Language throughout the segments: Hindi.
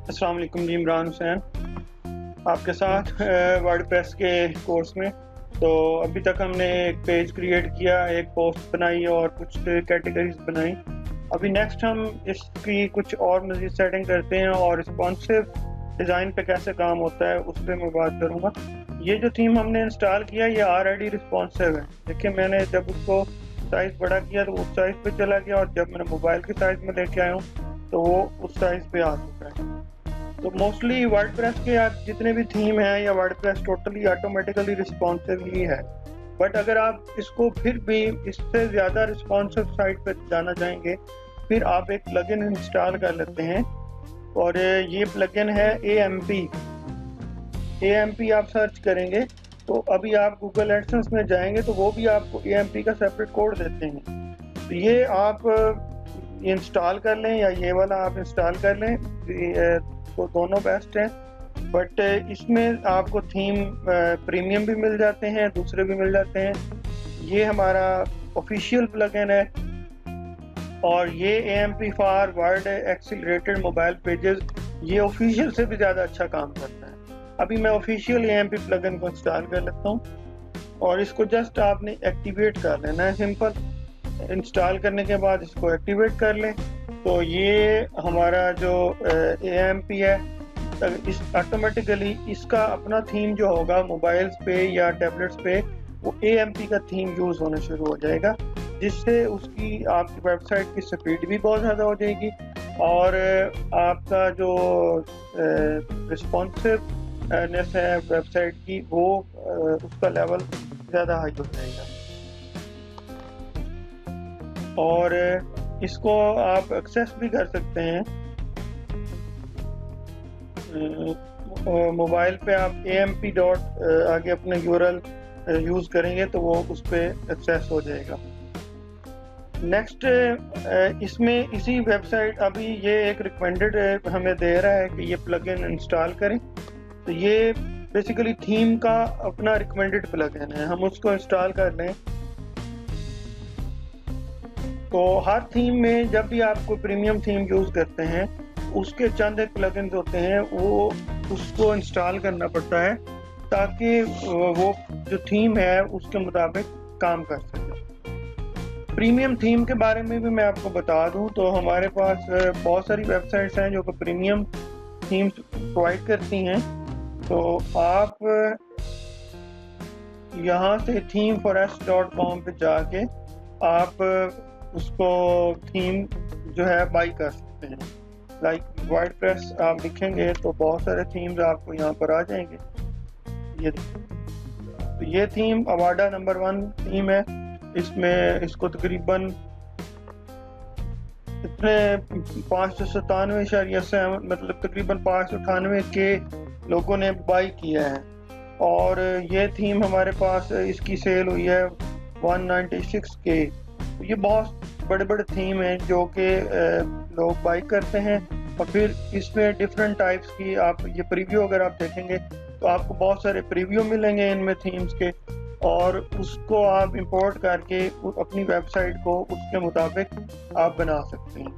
अस्सलाम वालेकुम जी, इमरान हुसैन आपके साथ वर्डप्रेस के कोर्स में। तो अभी तक हमने एक पेज क्रिएट किया, एक पोस्ट बनाई और कुछ कैटेगरीज बनाई। अभी नेक्स्ट हम इसकी कुछ और मज़ीद सेटिंग करते हैं और रिस्पॉन्सिव डिज़ाइन पे कैसे काम होता है उस पर मैं बात करूँगा। ये जो थीम हमने इंस्टॉल किया ये ऑलरेडी रिस्पॉन्सिव है। देखिए, मैंने जब उसको साइज़ बड़ा किया तो उस साइज़ पे चला गया और जब मैंने मोबाइल के साइज़ में लेके आया हूँ तो वो उस साइज़ पे आ चुका है। तो मोस्टली वर्डप्रेस के आप जितने भी थीम हैं या वर्डप्रेस टोटली ऑटोमेटिकली रिस्पॉन्सिव ही है। बट अगर आप इसको फिर भी इससे ज़्यादा रिस्पॉन्सिव साइट पर जाना चाहेंगे, फिर आप एक प्लगइन इंस्टॉल कर लेते हैं और ये प्लगइन है AMP। AMP आप सर्च करेंगे तो अभी आप गूगल एडसेंस में जाएंगे तो वो भी आपको AMP का सेपरेट कोड देते हैं। तो ये आप इंस्टॉल कर लें या ये वाला आप इंस्टॉल कर लें, तो दोनों बेस्ट हैं। बट इसमें आपको थीम प्रीमियम भी मिल जाते हैं, दूसरे भी मिल जाते हैं। ये हमारा ऑफिशियल प्लगइन है और ये AMP for word accelerated mobile pages, ये ऑफिशियल से भी ज़्यादा अच्छा काम करता है। अभी मैं ऑफिशियल AMP प्लगइन को इंस्टॉल कर लेता हूँ और इसको जस्ट आपने एक्टिवेट कर लेना है। सिंपल इंस्टॉल करने के बाद इसको एक्टिवेट कर लें तो ये हमारा जो AMP है इस ऑटोमेटिकली इसका अपना थीम जो होगा मोबाइल्स पे या टैबलेट्स पे वो AMP का थीम यूज़ होना शुरू हो जाएगा, जिससे उसकी आपकी वेबसाइट की स्पीड भी बहुत ज़्यादा हो जाएगी और आपका जो रिस्पॉन्सिवनेस है वेबसाइट की वो उसका लेवल ज़्यादा हाई हो जाएगा। और इसको आप एक्सेस भी कर सकते हैं। मोबाइल पे आप AMP डॉट आगे अपने URL यूज़ करेंगे तो वो उस पर एक्सेस हो जाएगा। नेक्स्ट इसमें इसी वेबसाइट अभी ये एक रिकमेंडेड हमें दे रहा है कि ये प्लगइन इंस्टॉल करें। तो ये बेसिकली थीम का अपना रिकमेंडेड प्लगइन है, हम उसको इंस्टॉल कर लें। तो हर थीम में जब भी आप कोई प्रीमियम थीम यूज़ करते हैं उसके चंद एक प्लगइन्स होते हैं, वो उसको इंस्टॉल करना पड़ता है ताकि वो जो थीम है उसके मुताबिक काम कर सके। प्रीमियम थीम के बारे में भी मैं आपको बता दूं तो हमारे पास बहुत सारी वेबसाइट्स हैं जो कि प्रीमियम थीम्स प्रोवाइड करती हैं। तो आप यहाँ से themeforest.com पे जाके आप उसको थीम जो है बाई कर सकते हैं। लाइक वर्डप्रेस आप लिखेंगे तो बहुत सारे थीम्स आपको यहाँ पर आ जाएंगे। तो ये थीम अवाडा नंबर 1 थीम है। इसमें इसको तकरीबन इतने 597.7 मतलब तकरीबन 598 के लोगों ने बाई किया है और ये थीम हमारे पास इसकी सेल हुई है 196 के। ये बहुत बड़े बड़े थीम हैं जो कि लोग बाई करते हैं और फिर इसमें डिफरेंट टाइप्स की आप ये प्रीव्यू अगर आप देखेंगे तो आपको बहुत सारे प्रीव्यू मिलेंगे इनमें थीम्स के और उसको आप इंपोर्ट करके अपनी वेबसाइट को उसके मुताबिक आप बना सकते हैं।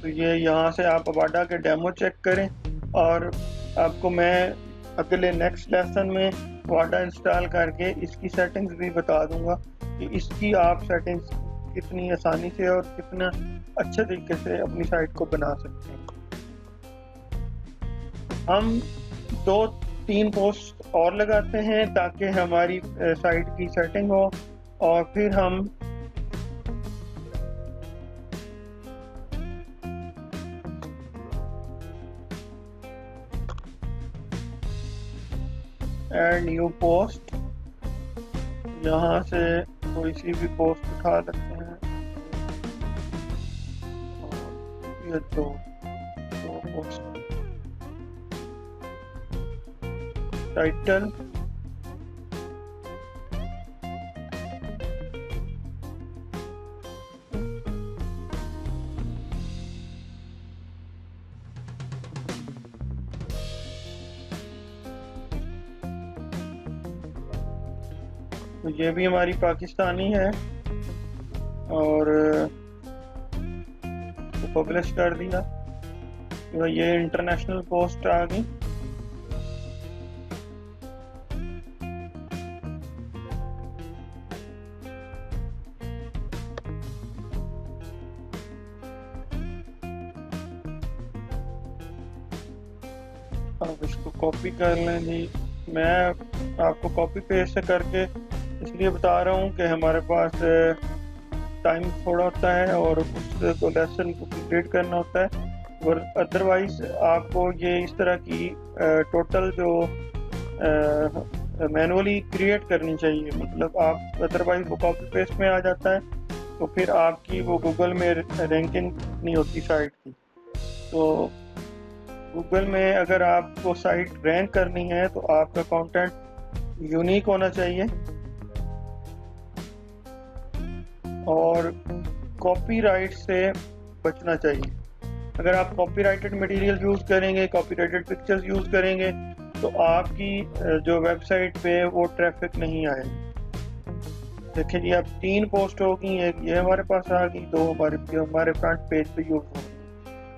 तो ये यहाँ से आप अवाडा के डेमो चेक करें और आपको मैं अगले नेक्स्ट लेसन में अवाडा इंस्टॉल करके इसकी सेटिंग्स भी बता दूंगा कि इसकी आप सेटिंग्स कितनी आसानी से और कितना अच्छे तरीके से अपनी साइट को बना सकते हैं। हम 2-3 पोस्ट और लगाते हैं ताकि हमारी साइट की सेटिंग हो और फिर हम ऐड न्यू पोस्ट, यहाँ से कोई सी भी पोस्ट उठा सकते हैं। ये दो पोस्ट, टाइटल, तो ये भी हमारी पाकिस्तानी है और पब्लिश कर दिया तो ये इंटरनेशनल पोस्ट आ गई। अब इसको कॉपी कर लें जी। मैं आपको कॉपी पेस्ट से करके इसलिए बता रहा हूँ कि हमारे पास टाइम थोड़ा होता है और उसको लेसन को कंप्लीट करना होता है, और अदरवाइज आपको ये इस तरह की टोटल जो मैनुअली क्रिएट करनी चाहिए। मतलब आप अदरवाइज वो कॉपी पेस्ट में आ जाता है तो फिर आपकी वो गूगल में रैंकिंग नहीं होती साइट की। तो गूगल में अगर आपको साइट रैंक करनी है तो आपका कंटेंट यूनिक होना चाहिए और कॉपीराइट से बचना चाहिए। अगर आप कॉपीराइटेड मटेरियल यूज़ करेंगे, कॉपीराइटेड पिक्चर्स यूज़ करेंगे तो आपकी जो वेबसाइट पे वो ट्रैफिक नहीं आएगी। देखिए जी, अब 3 पोस्ट होगी, एक ये हमारे पास आ गई, 2 हमारे फ्रंट पेज पे यूज़ होगी।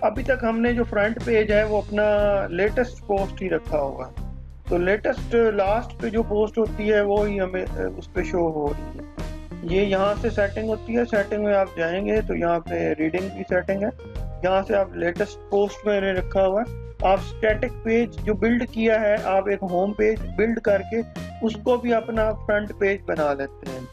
अभी तक हमने जो फ्रंट पेज है वो अपना लेटेस्ट पोस्ट ही रखा हुआ है, तो लेटेस्ट लास्ट पे जो पोस्ट होती है वो ही हमें उस पे शो हो रही है। ये यहाँ से सेटिंग होती है, सेटिंग में आप जाएंगे तो यहाँ पे रीडिंग की सेटिंग है, यहाँ से आप लेटेस्ट पोस्ट में रखा हुआ है। आप स्टैटिक पेज जो बिल्ड किया है, आप एक होम पेज बिल्ड करके उसको भी अपना फ्रंट पेज बना लेते हैं।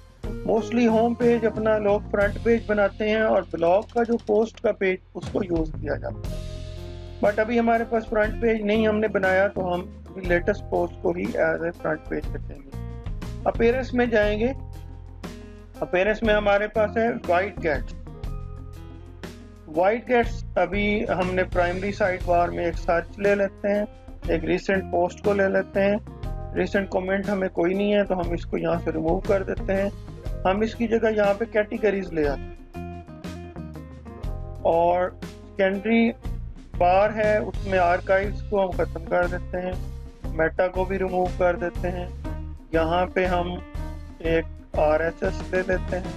मोस्टली होम पेज अपना लोग फ्रंट पेज बनाते हैं और ब्लॉग का जो पोस्ट का पेज उसको यूज़ किया जाता है। बट अभी हमारे पास फ्रंट पेज नहीं हमने बनाया तो हम लेटेस्ट पोस्ट को ही एज ए फ्रंट पेज रखेंगे। अपीयरेंस में जाएंगे, अपीयरेंस में हमारे पास है वाइट गेट्स। वाइट गेट्स अभी हमने प्राइमरी साइड बार में एक सर्च ले लेते हैं, एक रिसेंट पोस्ट को ले लेते हैं। रिसेंट कमेंट हमें कोई नहीं है तो हम इसको यहाँ से रिमूव कर देते हैं। हम इसकी जगह यहाँ पे कैटेगरीज ले आते हैं और सेकेंडरी बार है उसमें आर्काइव्स को हम ख़त्म कर देते हैं, मेटा को भी रिमूव कर देते हैं। यहाँ पे हम एक RSS ले लेते हैं।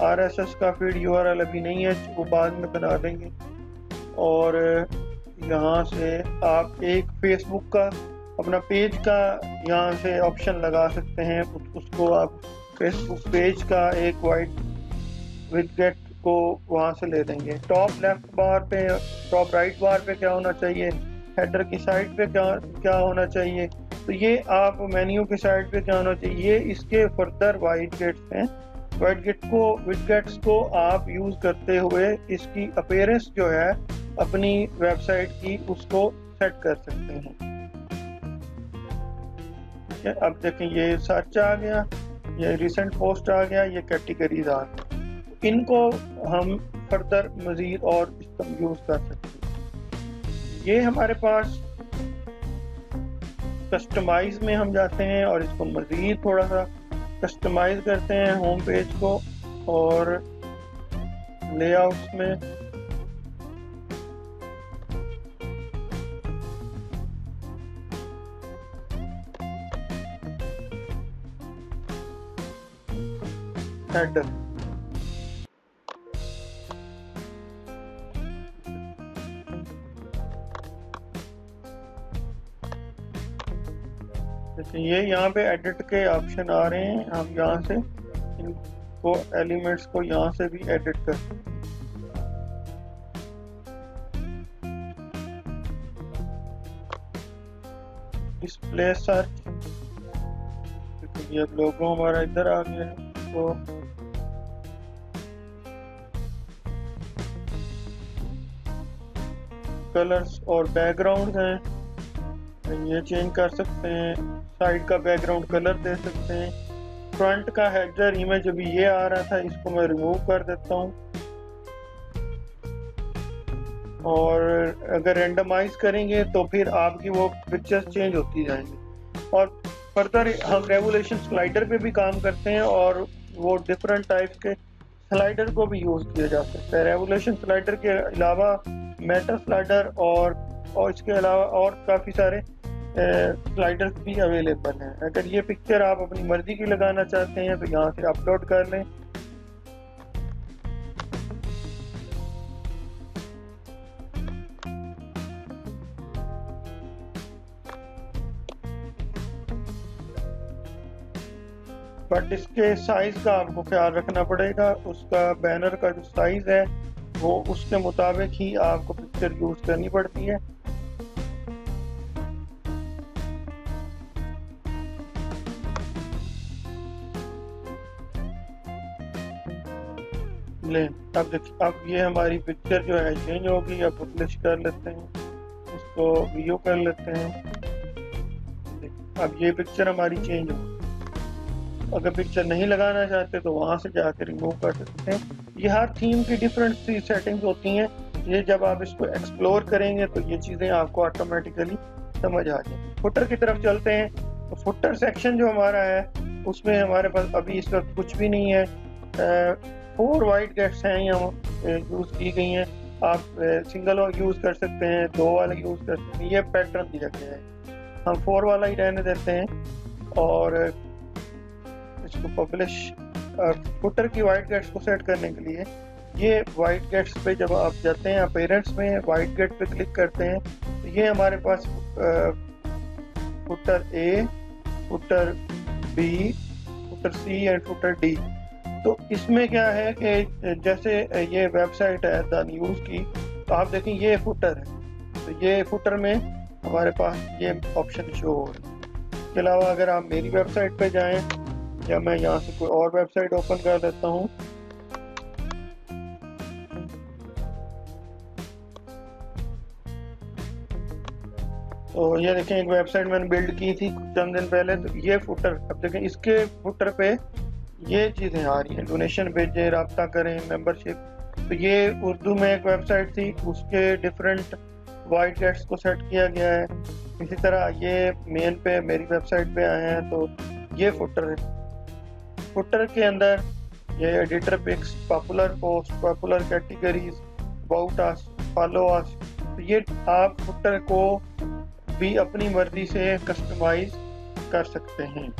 RSS का फीड URL अभी नहीं है, वो बाद में बना देंगे। और यहाँ से आप एक फेसबुक का अपना पेज का यहाँ से ऑप्शन लगा सकते हैं, उसको आप फेसबुक पेज का एक वाइट विडजेट को वहाँ से ले देंगे। टॉप लेफ्ट बार पे, टॉप राइट बार पे क्या होना चाहिए, हेडर की साइड पे क्या होना चाहिए, तो ये आप मेन्यू की साइड पे क्या होना चाहिए, ये इसके फर्दर वाइट गेट्स हैं। वाइट गेट को, विडजेट्स को आप यूज़ करते हुए इसकी अपीयरेंस जो है अपनी वेबसाइट की उसको सेट कर सकते हैं। ठीक है, अब देखें ये सर्च आ गया, ये रिसेंट पोस्ट आ गया, ये कैटेगरीज आ गई। इनको हम फर्दर मज़ीद और यूज़ कर सकते हैं। ये हमारे पास कस्टमाइज में हम जाते हैं और इसको मज़ीद थोड़ा सा कस्टमाइज करते हैं होम पेज को, और लेआउट्स में हेडर, ये यहाँ पे एडिट के ऑप्शन आ रहे हैं, हम यहाँ से इनको एलिमेंट्स को यहाँ से भी एडिट कर सकते हैं। डिस्प्ले सर्च, ये लोगो हमारा इधर आ गया है, तो कलर्स और बैकग्राउंड हैं, ये चेंज कर सकते हैं। साइड का बैकग्राउंड कलर दे सकते हैं। फ्रंट का हेडर इमेज अभी ये आ रहा था, इसको मैं रिमूव कर देता हूँ। और अगर रेंडमाइज करेंगे तो फिर आपकी वो पिक्चर्स चेंज होती जाएंगी। और फर्दर हम रेवोल्यूशन स्लाइडर पे भी काम करते हैं और वो डिफरेंट टाइप्स के स्लाइडर को भी यूज़ किया जा सकता है। रेवोल्यूशन स्लाइडर के अलावा मेटा स्लाइडर और इसके अलावा और काफ़ी सारे स्लाइडर्स भी अवेलेबल हैं। अगर ये पिक्चर आप अपनी मर्जी की लगाना चाहते हैं तो यहाँ से अपलोड कर लें। बट इसके साइज का आपको ख्याल रखना पड़ेगा। उसका बैनर का जो साइज है वो उसके मुताबिक ही आपको पिक्चर यूज करनी पड़ती है। ले अब देखिए, अब ये हमारी पिक्चर जो है चेंज होगी। अब पब्लिश कर लेते हैं, इसको व्यू कर लेते हैं। अब ये पिक्चर हमारी चेंज होगी। अगर पिक्चर नहीं लगाना चाहते तो वहां से जाकर रिमूव कर सकते हैं। ये हर थीम की डिफरेंट सी सेटिंग्स होती हैं। ये जब आप इसको एक्सप्लोर करेंगे तो ये चीज़ें आपको ऑटोमेटिकली समझ आ जाएंगी। फुटर की तरफ चलते हैं। तो फुटर सेक्शन जो हमारा है उसमें हमारे पास अभी इस वक्त कुछ भी नहीं है। 4 वाइट गेट्स हैं यहाँ यूज़ की गई हैं। आप सिंगल यूज़ कर सकते हैं, 2 वाले यूज़ कर सकते हैं। ये पैटर्न दिया गया है, हम 4 वाला ही रहने देते हैं और इसको पब्लिश। फुटर की वाइट गेट्स को सेट करने के लिए ये वाइट गेट्स पे जब आप जाते हैं, अपीयरेंस में वाइट गेट पे क्लिक करते हैं तो ये हमारे पास footer A, footer B, footer C and footer D. तो इसमें क्या है कि जैसे ये वेबसाइट है द न्यूज़ की, तो आप देखें ये फुटर है, तो ये फुटर में हमारे पास ये ऑप्शन शो हो रहा है। इसके अलावा अगर आप मेरी वेबसाइट पे जाएं या मैं यहाँ से कोई और वेबसाइट ओपन कर लेता हूँ, तो ये देखें एक वेबसाइट मैंने बिल्ड की थी चंद दिन पहले। तो ये फुटर, अब देखें इसके फुटर पे ये चीज़ें आ रही हैं, डोनेशन भेजें, राब्ता करें, मेंबरशिप। तो ये उर्दू में एक वेबसाइट थी, उसके डिफरेंट वाइट गेट्स को सेट किया गया है। इसी तरह ये मेन पे मेरी वेबसाइट पे आए हैं, तो ये फुटर है। फुटर के अंदर ये editor picks, popular post, popular categories, about us, follow us. तो ये आप फुटर को भी अपनी मर्जी से कस्टमाइज कर सकते हैं।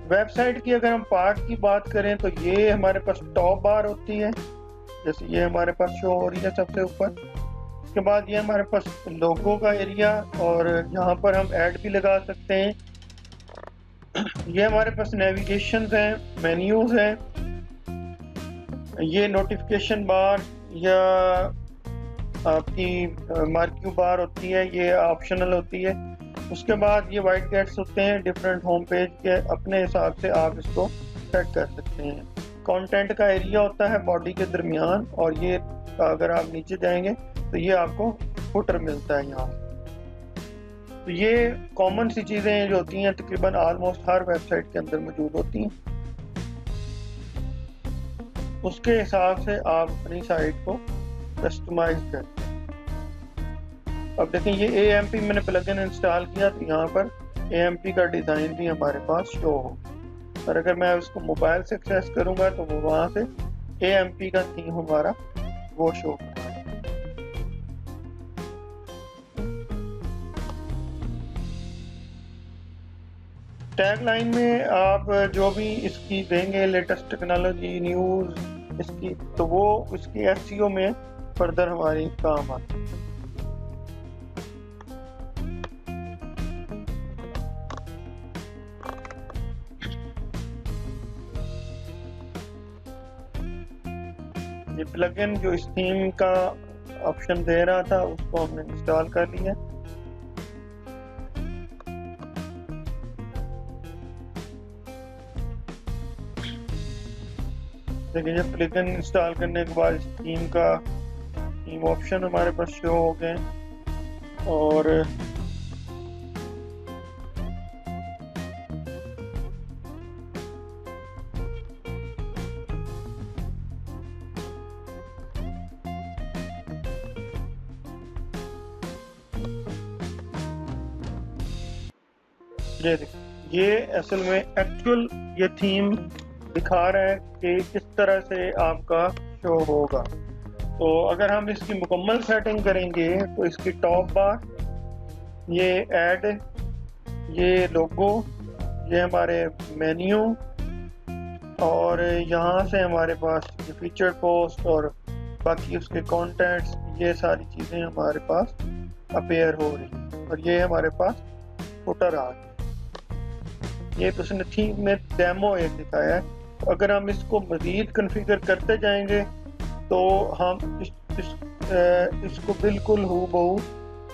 वेबसाइट की अगर हम पार्ट की बात करें तो ये हमारे पास टॉप बार होती है, जैसे ये हमारे पास शो हो रही है सबसे ऊपर। इसके बाद ये हमारे पास लोगो का एरिया, और यहाँ पर हम ऐड भी लगा सकते हैं। ये हमारे पास नेविगेशन हैं, मेन्यूज हैं, ये नोटिफिकेशन बार या आपकी मार्क्यू बार होती है, ये ऑप्शनल होती है। उसके बाद ये वाइट गेट्स होते हैं डिफरेंट होम पेज के, अपने हिसाब से आप इसको सेट कर सकते हैं। कंटेंट का एरिया होता है बॉडी के दरमियान, और ये अगर आप नीचे जाएंगे तो ये आपको फुटर मिलता है यहाँ। तो ये कॉमन सी चीज़ें जो होती हैं तकरीबन ऑलमोस्ट हर वेबसाइट के अंदर मौजूद होती हैं। उसके हिसाब से आप अपनी साइट को कस्टमाइज करते हैं। अब देखें ये AMP मैंने प्लगइन इंस्टॉल किया, तो यहाँ पर AMP का डिज़ाइन भी हमारे पास शो हो। और अगर मैं उसको मोबाइल से एक्सेस करूँगा तो वो वहाँ से AMP का थीम हमारा वो शो होगा। टैगलाइन में आप जो भी इसकी देंगे लेटेस्ट टेक्नोलॉजी न्यूज़ इसकी, तो वो उसकी SEO में फर्दर हमारी काम आती है। ये प्लगइन जो इस थीम का ऑप्शन दे रहा था उसको हमने इंस्टॉल कर लिया। देखिए जब प्लगइन इंस्टॉल करने के बाद इस थीम ऑप्शन हमारे पास शो हो गए, और ये असल में एक्चुअल ये थीम दिखा रहा है कि किस तरह से आपका शो होगा। तो अगर हम इसकी मुकम्मल सेटिंग करेंगे तो इसकी टॉप बार, ये ऐड, ये लोगो, ये हमारे मेन्यू, और यहाँ से हमारे पास ये फीचर पोस्ट और बाकी उसके कंटेंट्स, ये सारी चीज़ें हमारे पास अपीयर हो रही हैं। और ये हमारे पास फुटर आ गया। ये तो उसने थीम में डेमो एक दिखाया है। अगर हम इसको मज़ीद कन्फिगर करते जाएंगे तो हम इसको बिल्कुल हूबहू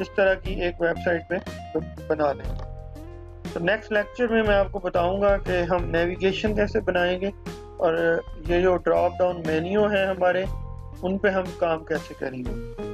इस तरह की एक वेबसाइट में बना लेंगे। तो नेक्स्ट लेक्चर में मैं आपको बताऊंगा कि हम नेविगेशन कैसे बनाएंगे और ये जो ड्रॉप डाउन मेन्यू है हमारे, उन पे हम काम कैसे करेंगे।